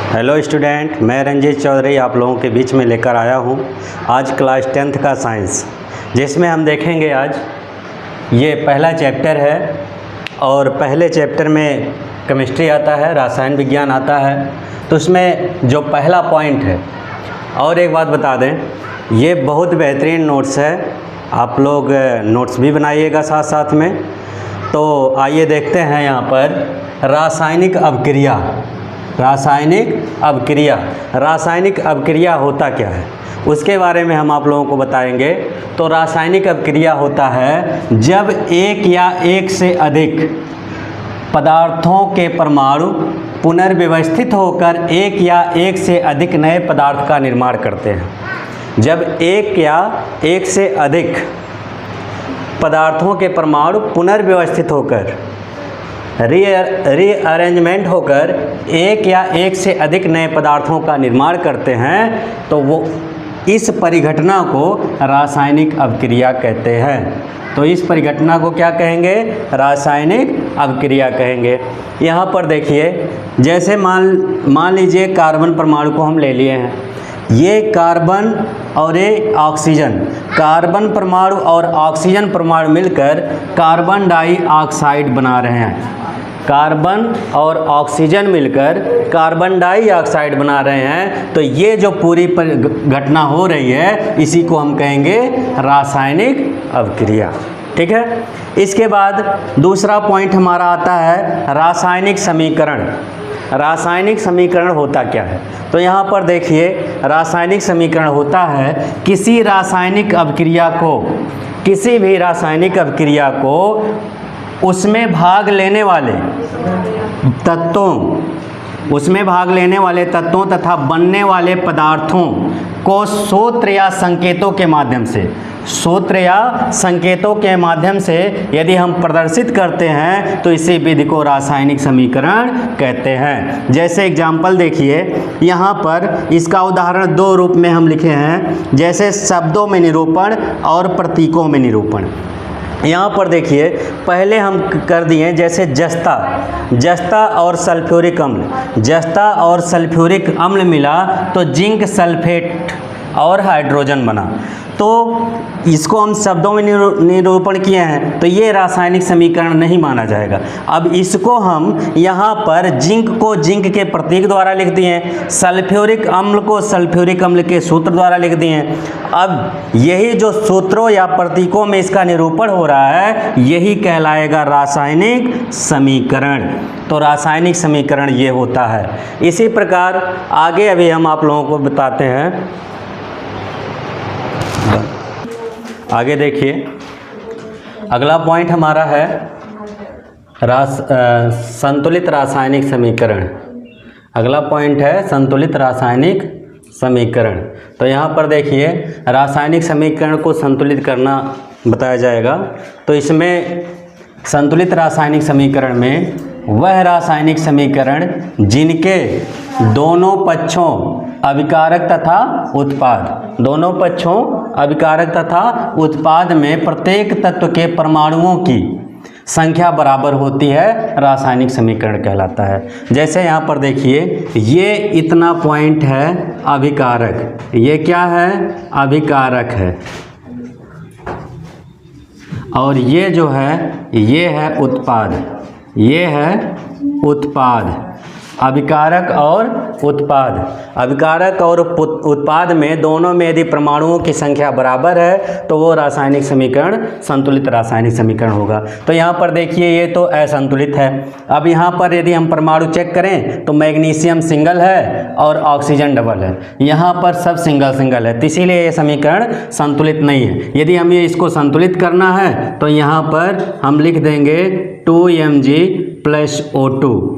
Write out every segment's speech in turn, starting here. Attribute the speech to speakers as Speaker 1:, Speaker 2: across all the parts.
Speaker 1: Hello student, मैं रंजीत चौधरी आप लोगों के बीच में लेकर आया हूं आज क्लास 10th का साइंस, जिसमें हम देखेंगे आज ये पहला चैप्टर है। और पहले चैप्टर में केमिस्ट्री आता है, रसायन विज्ञान आता है। तो उसमें जो पहला पॉइंट है, और एक बात बता दें, ये बहुत बेहतरीन नोट्स है, आप लोग नोट्स भी बनाइएगा साथ साथ में। तो आइए देखते हैं यहाँ पर रासायनिक अभिक्रिया। रासायनिक अभिक्रिया होता क्या है उसके बारे में हम आप लोगों को बताएंगे। तो रासायनिक अभिक्रिया होता है जब एक या एक से अधिक पदार्थों के परमाणु पुनर्व्यवस्थित होकर एक या एक से अधिक नए पदार्थ का निर्माण करते हैं। जब एक या एक से अधिक पदार्थों के परमाणु पुनर्व्यवस्थित होकर रीअरेंजमेंट होकर एक या एक से अधिक नए पदार्थों का निर्माण करते हैं, तो वो इस परिघटना को रासायनिक अभिक्रिया कहते हैं। तो इस परिघटना को क्या कहेंगे? रासायनिक अभिक्रिया कहेंगे। यहाँ पर देखिए, जैसे मान लीजिए कार्बन परमाणु को हम ले लिए हैं, ये कार्बन और ये ऑक्सीजन, कार्बन परमाणु और ऑक्सीजन परमाणु मिलकर कार्बन डाइऑक्साइड बना रहे हैं। कार्बन और ऑक्सीजन मिलकर कार्बन डाइऑक्साइड बना रहे हैं। तो ये जो पूरी घटना हो रही है, इसी को हम कहेंगे रासायनिक अभिक्रिया। ठीक है। इसके बाद दूसरा पॉइंट हमारा आता है रासायनिक समीकरण। रासायनिक समीकरण होता क्या है? तो यहाँ पर देखिए, रासायनिक समीकरण होता है किसी भी रासायनिक अभिक्रिया को उसमें भाग लेने वाले तत्वों तथा बनने वाले पदार्थों को सूत्र या संकेतों के माध्यम से यदि हम प्रदर्शित करते हैं, तो इसी विधि को रासायनिक समीकरण कहते हैं। जैसे एग्जाम्पल देखिए, यहाँ पर इसका उदाहरण दो रूप में हम लिखे हैं, जैसे शब्दों में निरूपण और प्रतीकों में निरूपण। यहाँ पर देखिए, पहले हम कर दिए जैसे जस्ता और सल्फ्यूरिक अम्ल मिला तो जिंक सल्फेट और हाइड्रोजन बना। तो इसको हम शब्दों में निरूपण किए हैं, तो ये रासायनिक समीकरण नहीं माना जाएगा। अब इसको हम यहाँ पर जिंक को जिंक के प्रतीक द्वारा लिख दिए, सल्फ्यूरिक अम्ल को सल्फ्यूरिक अम्ल के सूत्र द्वारा लिख दिए। अब यही जो सूत्रों या प्रतीकों में इसका निरूपण हो रहा है, यही कहलाएगा रासायनिक समीकरण। तो रासायनिक समीकरण ये होता है। इसी प्रकार आगे अभी हम आप लोगों को बताते हैं। आगे देखिए, अगला पॉइंट हमारा है संतुलित रासायनिक समीकरण। अगला पॉइंट है संतुलित रासायनिक समीकरण। तो यहाँ पर देखिए, रासायनिक समीकरण को संतुलित करना बताया जाएगा। तो इसमें संतुलित रासायनिक समीकरण में वह रासायनिक समीकरण जिनके दोनों पक्षों अभिकारक तथा उत्पाद में प्रत्येक तत्व के परमाणुओं की संख्या बराबर होती है, रासायनिक समीकरण कहलाता है। जैसे यहाँ पर देखिए, ये इतना पॉइंट है अभिकारक, ये क्या है? अभिकारक है। और ये जो है, ये है उत्पाद, ये है उत्पाद। अभिकारक और उत्पाद में दोनों में यदि परमाणुओं की संख्या बराबर है, तो वो रासायनिक समीकरण संतुलित रासायनिक समीकरण होगा। तो यहाँ पर देखिए, ये तो असंतुलित है। अब यहाँ पर यदि हम परमाणु चेक करें, तो मैग्नीशियम सिंगल है और ऑक्सीजन डबल है। यहाँ पर सब सिंगल है, तो इसीलिए ये समीकरण संतुलित नहीं है। यदि हमें इसको संतुलित करना है, तो यहाँ पर हम लिख देंगे 2Mg+O2,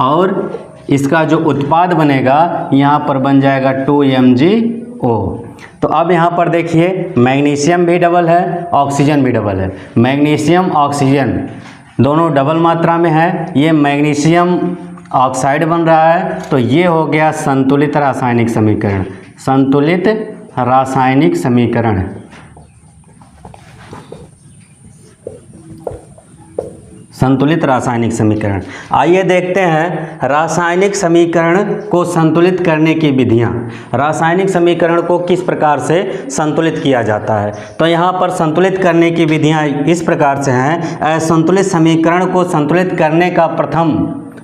Speaker 1: और इसका जो उत्पाद बनेगा यहाँ पर बन जाएगा 2MgO। तो अब यहाँ पर देखिए, मैग्नीशियम भी डबल है, ऑक्सीजन भी डबल है। मैग्नीशियम ऑक्सीजन दोनों डबल मात्रा में है, ये मैग्नीशियम ऑक्साइड बन रहा है। तो ये हो गया संतुलित रासायनिक समीकरण। संतुलित रासायनिक समीकरण। संतुलित रासायनिक समीकरण। आइए देखते हैं रासायनिक समीकरण को संतुलित करने की विधियाँ। रासायनिक समीकरण को किस प्रकार से संतुलित किया जाता है। तो यहाँ पर संतुलित करने की विधियाँ इस प्रकार से हैं। असंतुलित समीकरण को संतुलित करने का प्रथम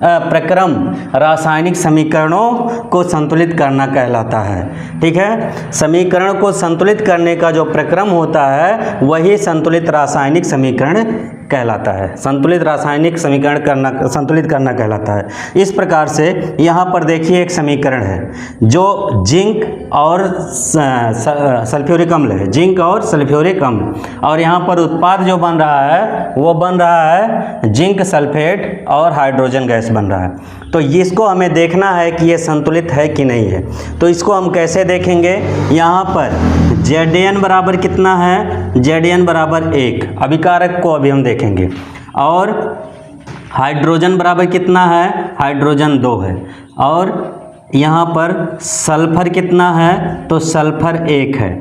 Speaker 1: प्रक्रम रासायनिक समीकरणों को संतुलित करना कहलाता है। ठीक है, समीकरण को संतुलित करने का जो प्रक्रम होता है वही संतुलित रासायनिक समीकरण कहलाता है। संतुलित रासायनिक समीकरण संतुलित करना कहलाता है। इस प्रकार से यहाँ पर देखिए एक समीकरण है जो जिंक और सल्फ्यूरिक अम्ल है, जिंक और सल्फ्यूरिक अम्ल, और यहाँ पर उत्पाद जो बन रहा है वो बन रहा है जिंक सल्फेट और हाइड्रोजन गैस बन रहा है। तो इसको हमें देखना है कि ये संतुलित है कि नहीं है। तो इसको हम कैसे देखेंगे, यहाँ पर Zn बराबर कितना है, Zn बराबर 1, अभिकारक को अभी हम देखेंगे, और हाइड्रोजन बराबर कितना है, हाइड्रोजन 2 है, और यहाँ पर सल्फर कितना है, तो सल्फर 1 है,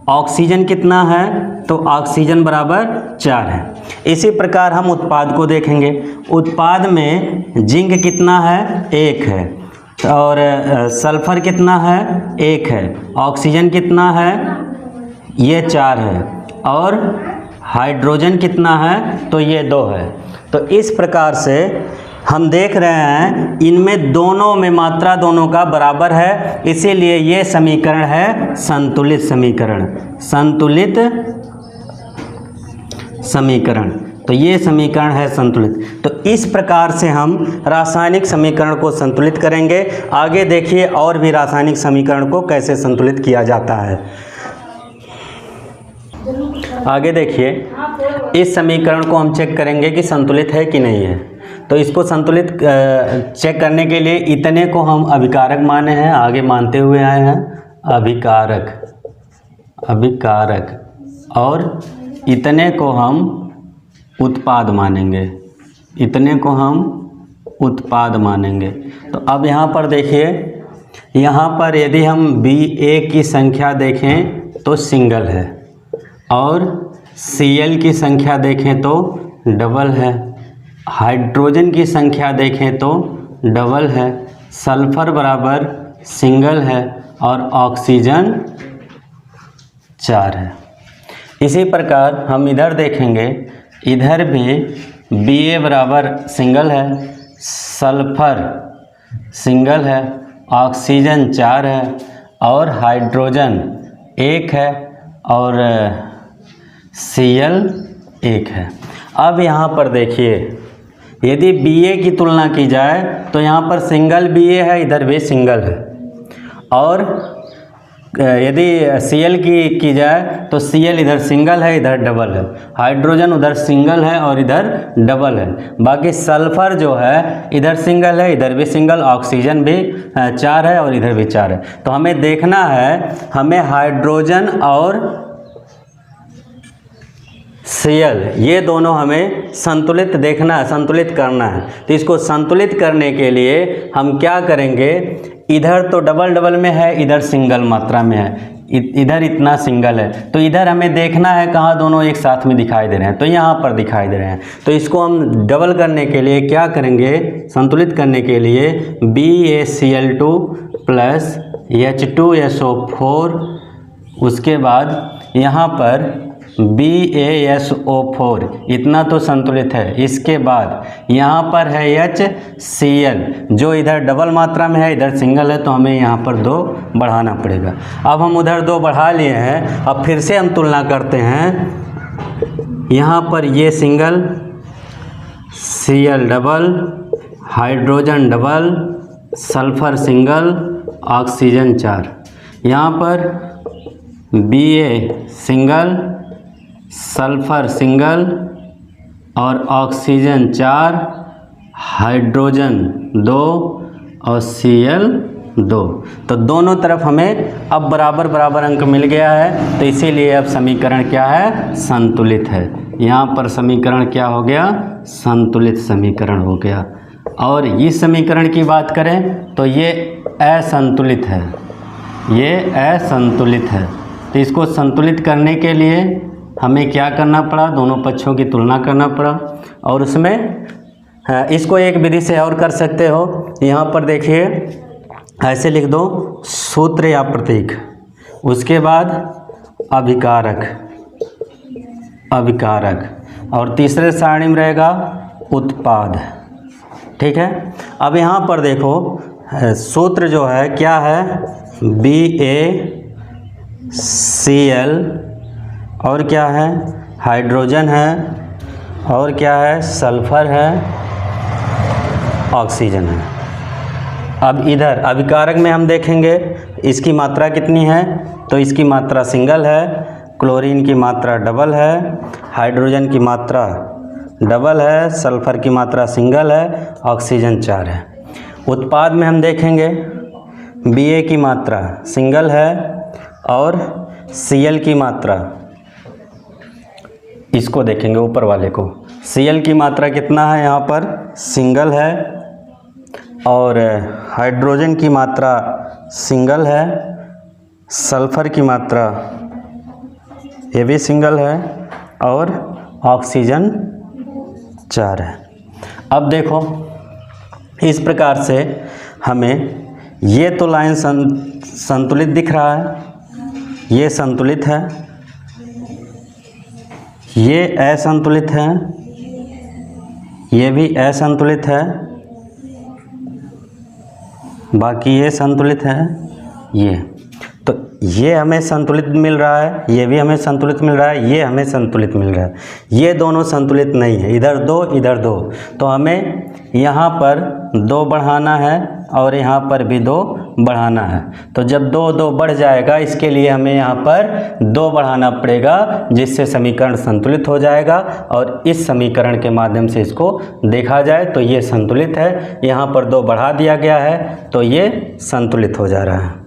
Speaker 1: ऑक्सीजन कितना है, तो ऑक्सीजन बराबर 4 है। इसी प्रकार हम उत्पाद को देखेंगे। उत्पाद में जिंक कितना है, 1 है, और सल्फर कितना है, 1 है, ऑक्सीजन कितना है, ये 4 है, और हाइड्रोजन कितना है, तो ये 2 है। तो इस प्रकार से हम देख रहे हैं इनमें दोनों में मात्रा दोनों का बराबर है, इसीलिए ये समीकरण है संतुलित समीकरण। संतुलित समीकरण, तो ये समीकरण है संतुलित। तो इस प्रकार से हम रासायनिक समीकरण को संतुलित करेंगे। आगे देखिए और भी रासायनिक समीकरण को कैसे संतुलित किया जाता है। आगे देखिए, इस समीकरण को हम चेक करेंगे कि संतुलित है कि नहीं है। तो इसको संतुलित चेक करने के लिए इतने को हम अभिकारक माने हैं, आगे मानते हुए आए हैं अभिकारक, और इतने को हम उत्पाद मानेंगे, इतने को हम उत्पाद मानेंगे। तो अब यहाँ पर देखिए, यहाँ पर यदि हम Ba की संख्या देखें तो सिंगल है, और Cl की संख्या देखें तो डबल है, हाइड्रोजन की संख्या देखें तो डबल है, सल्फर बराबर सिंगल है, और ऑक्सीजन 4 है। इसी प्रकार हम इधर देखेंगे, इधर भी Ba बराबर सिंगल है, सल्फर सिंगल है, ऑक्सीजन 4 है, और हाइड्रोजन 1 है, और Cl 1 है। अब यहाँ पर देखिए, यदि Ba की तुलना की जाए तो यहाँ पर सिंगल Ba है, इधर भी सिंगल है, और यदि Cl की जाए तो Cl इधर सिंगल है, इधर डबल है, हाइड्रोजन उधर सिंगल है और इधर डबल है, बाकी सल्फर जो है इधर सिंगल है, इधर भी सिंगल, ऑक्सीजन भी 4 है और इधर भी 4 है। तो हमें देखना है, हमें हाइड्रोजन और Cl ये दोनों हमें संतुलित देखना है, संतुलित करना है। तो इसको संतुलित करने के लिए हम क्या करेंगे, इधर तो डबल डबल में है, इधर सिंगल मात्रा में है, इधर इतना सिंगल है, तो इधर हमें देखना है कहाँ दोनों एक साथ में दिखाई दे रहे हैं, तो यहाँ पर दिखाई दे रहे हैं। तो इसको हम डबल करने के लिए क्या करेंगे, संतुलित करने के लिए BaCl2 प्लस H2SO4, उसके बाद यहाँ पर BaSO4, इतना तो संतुलित है। इसके बाद यहाँ पर है HCl जो इधर डबल मात्रा में है, इधर सिंगल है, तो हमें यहाँ पर 2 बढ़ाना पड़ेगा। अब हम उधर 2 बढ़ा लिए हैं, अब फिर से हम तुलना करते हैं। यहाँ पर ये single, Cl double, hydrogen double, sulphur single, oxygen 4, यहाँ पर Ba सिंगल, सल्फर सिंगल और ऑक्सीजन 4, हाइड्रोजन 2 और Cl 2। तो दोनों तरफ हमें अब बराबर बराबर अंक मिल गया है, तो इसीलिए अब समीकरण क्या है, संतुलित है। यहाँ पर समीकरण क्या हो गया, संतुलित समीकरण हो गया। और इस समीकरण की बात करें तो ये असंतुलित है, ये असंतुलित है। तो इसको संतुलित करने के लिए हमें क्या करना पड़ा, दोनों पक्षों की तुलना करना पड़ा। और उसमें इसको एक विधि से और कर सकते हो। यहाँ पर देखिए ऐसे लिख दो सूत्र या प्रतीक, उसके बाद अभिकारक, और तीसरे सारणी में रहेगा उत्पाद। ठीक है। अब यहाँ पर देखो सूत्र जो है क्या है, BaCl, और क्या है, हाइड्रोजन है, और क्या है, सल्फर है, ऑक्सीजन है। अब इधर अभिकारक में हम देखेंगे इसकी मात्रा कितनी है, तो इसकी मात्रा सिंगल है, क्लोरीन की मात्रा डबल है, हाइड्रोजन की मात्रा डबल है, सल्फर की मात्रा सिंगल है, ऑक्सीजन 4 है। उत्पाद में हम देखेंगे Ba की मात्रा सिंगल है और Cl की मात्रा, इसको देखेंगे ऊपर वाले को, Cl की मात्रा कितना है, यहाँ पर सिंगल है, और हाइड्रोजन की मात्रा सिंगल है, सल्फर की मात्रा ये भी सिंगल है, और ऑक्सीजन 4 है। अब देखो इस प्रकार से हमें ये तो लाइन संतुलित दिख रहा है, ये संतुलित है, ये असंतुलित है, ये भी असंतुलित है, बाकी ये संतुलित है। तो ये हमें संतुलित मिल रहा है, ये भी हमें संतुलित मिल रहा है, ये हमें संतुलित मिल रहा है, ये दोनों संतुलित नहीं है, इधर 2 इधर 2। तो हमें यहाँ पर 2 बढ़ाना है और यहाँ पर भी 2 बढ़ाना है। तो जब 2 2 बढ़ जाएगा, इसके लिए हमें यहाँ पर 2 बढ़ाना पड़ेगा, जिससे समीकरण संतुलित हो जाएगा। और इस समीकरण के माध्यम से इसको देखा जाए तो ये संतुलित है, यहाँ पर 2 बढ़ा दिया गया है तो ये संतुलित हो जा रहा है।